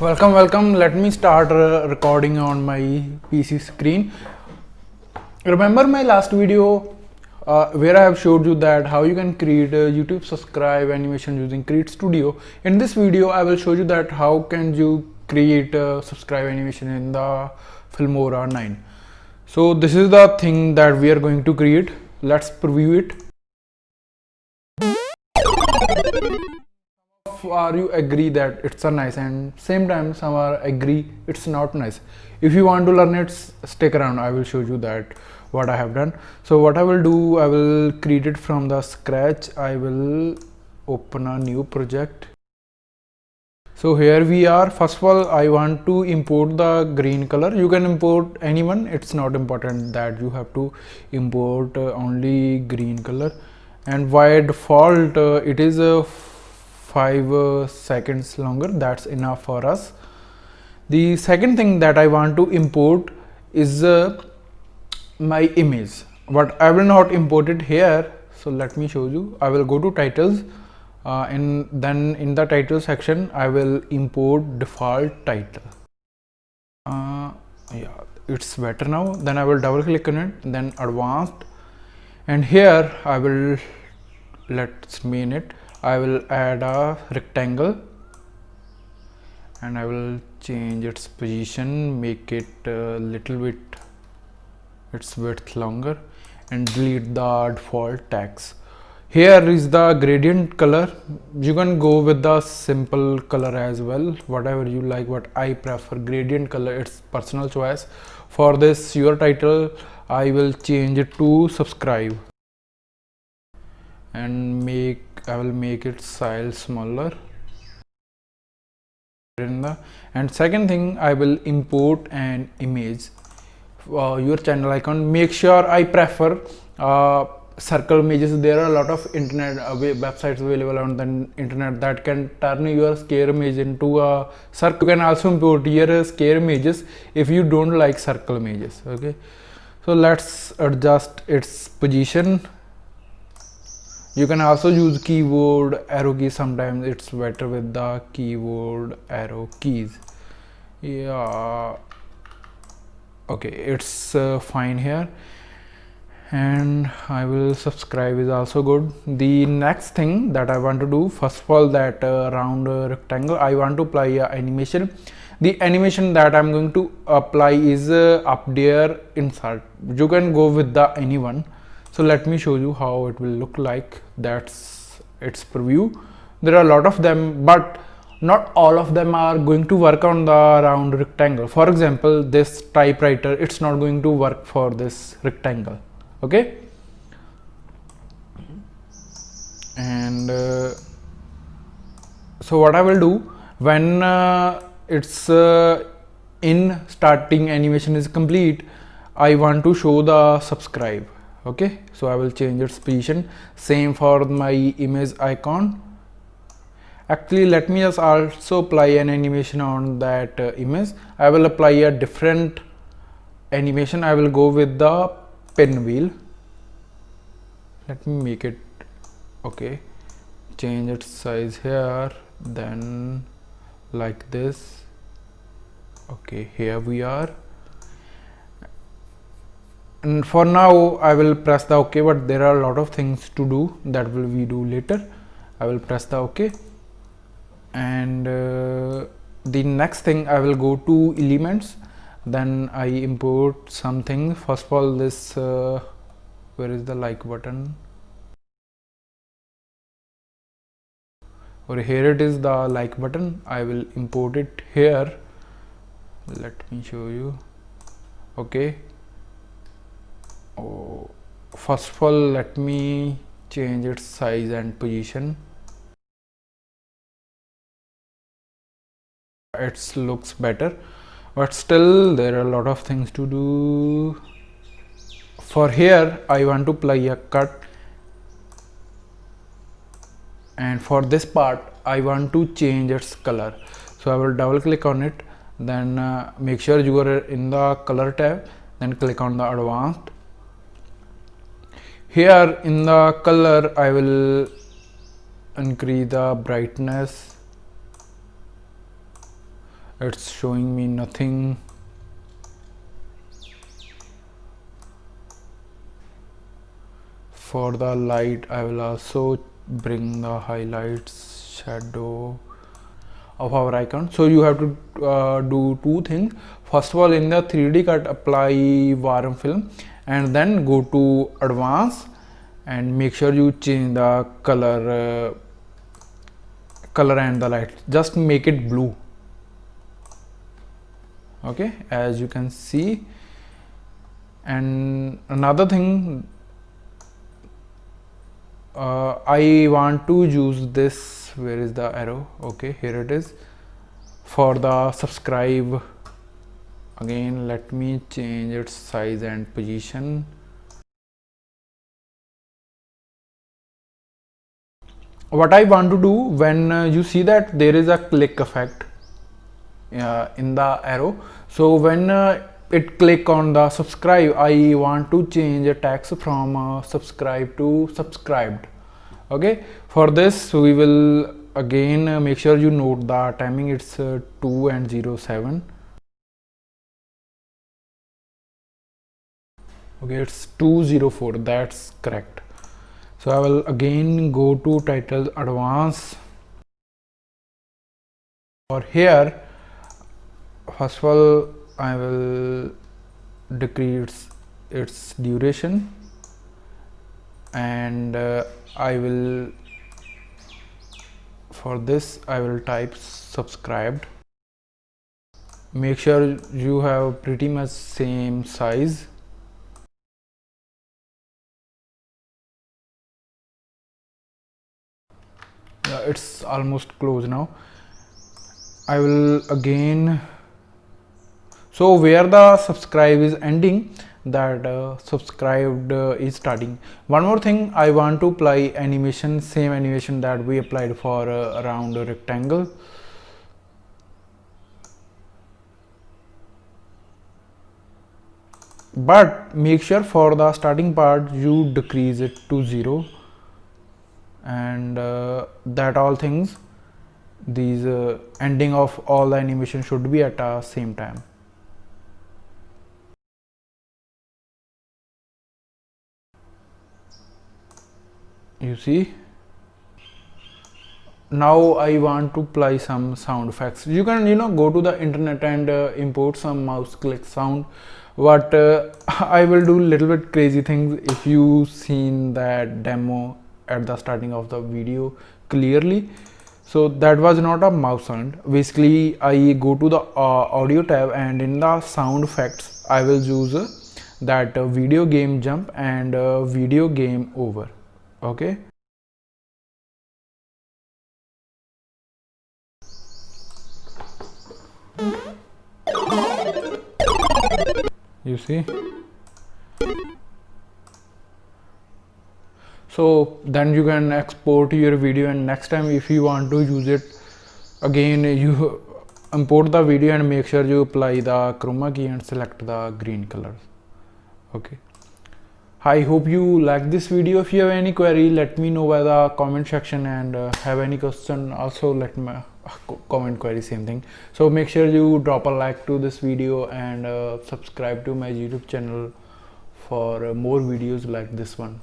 Welcome. Let me start recording on my PC screen. Remember my last video where I have showed you that how you can create a YouTube subscribe animation using Create Studio. In this video, I will show you that how can you create a subscribe animation in the Filmora 9. So this is the thing that we are going to create. Let's preview it. Are you agree that it's a nice, and same time some are agree it's not nice. If you want to learn it, stick around. I will show you that what I have done. So what I will do, I will create it from the scratch. I will open a new project. So here we are. First of all, I want to import the green color. You can import anyone, it's not important that you have to import only green color, and by default it is a 5 seconds longer. That's enough for us. The second thing that I want to import is my image, but I will not import it here. So let me show you. I will go to titles and then in the title section I will import default title. Yeah, it's better now. Then I will double click on it, then advanced, and here I will, let's mean it, I will add a rectangle and I will change its position, make it a little bit its width longer, and delete the default text. Here is the gradient color. You can go with the simple color as well, whatever you like, but I prefer gradient color. It's personal choice. For this your title, I will change it to subscribe and I will make its size smaller. And second thing, I will import an image, your channel icon. Make sure I prefer circle images. There are a lot of internet websites available on the internet that can turn your square image into a circle. You can also import your square images if you don't like circle images. Okay, so let's adjust its position. You can also use keyboard arrow keys. Sometimes it's better with the keyboard arrow keys. Yeah, okay, it's fine here. And I will subscribe is also good. The next thing that I want to do, first of all, that round rectangle, I want to apply a animation. The animation that I'm going to apply is up there insert. You can go with the anyone. So let me show you how it will look like. That's its preview. There are a lot of them, but not all of them are going to work on the round rectangle. For example, this typewriter, it's not going to work for this rectangle. Okay, and so what I will do, when it's in starting animation is complete, I want to show the subscribe. Okay, so I will change its position. Same for my image icon. Actually, let me just also apply an animation on that image. I will apply a different animation. I will go with the pinwheel. Let me make it, okay, change its size here, then like this. Okay, here we are. And for now I will press the OK, but there are a lot of things to do that will we do later. I will press the OK, and the next thing, I will go to elements, then I import something. First of all, this where is the like button, or here it is, the like button. I will import it here. Let me show you. Okay, first of all, let me change its size and position. It looks better, but still there are a lot of things to do. For here I want to apply a cut, and for this part I want to change its color. So I will double click on it, then make sure you are in the color tab, then click on the advanced. Here in the color I will increase the brightness it's showing me nothing. For the light, I will also bring the highlights shadow of our icon. So you have to do two things. First of all, in the 3D cut, apply warm film and then go to advanced and make sure you change the color and the light. Just make it blue. Okay, as you can see. And another thing, I want to use this. Where is the arrow? Okay, here it is. For the subscribe, again let me change its size and position. What I want to do, when you see that there is a click effect in the arrow, so when it click on the subscribe, I want to change a text from subscribe to subscribed. Okay, for this we will again make sure you note the timing. It's 2 and 07. Okay, it's 204, that's correct. So I will again go to title advanced. For here, first of all, I will decrease its duration, and I will, for this I will type subscribed. Make sure you have pretty much same size. It's almost close now. I will again, so where the subscribe is ending, that subscribed is starting. One more thing, I want to apply animation, same animation that we applied for around a rectangle. But make sure for the starting part you decrease it to 0, and that all things, these ending of all the animation should be at the same time. You see, now I want to apply some sound effects. You can go to the internet and import some mouse click sound. But I will do little bit crazy things. If you seen that demo at the starting of the video clearly, so that was not a mouse sound. Basically, I go to the audio tab, and in the sound effects I will use that video game jump and video game over. Okay, you see. So then you can export your video, and next time if you want to use it again, you import the video and make sure you apply the chroma key and select the green colors. Okay, I hope you like this video. If you have any query, let me know by the comment section, and have any question also let me comment query, same thing. So make sure you drop a like to this video and subscribe to my YouTube channel for more videos like this one.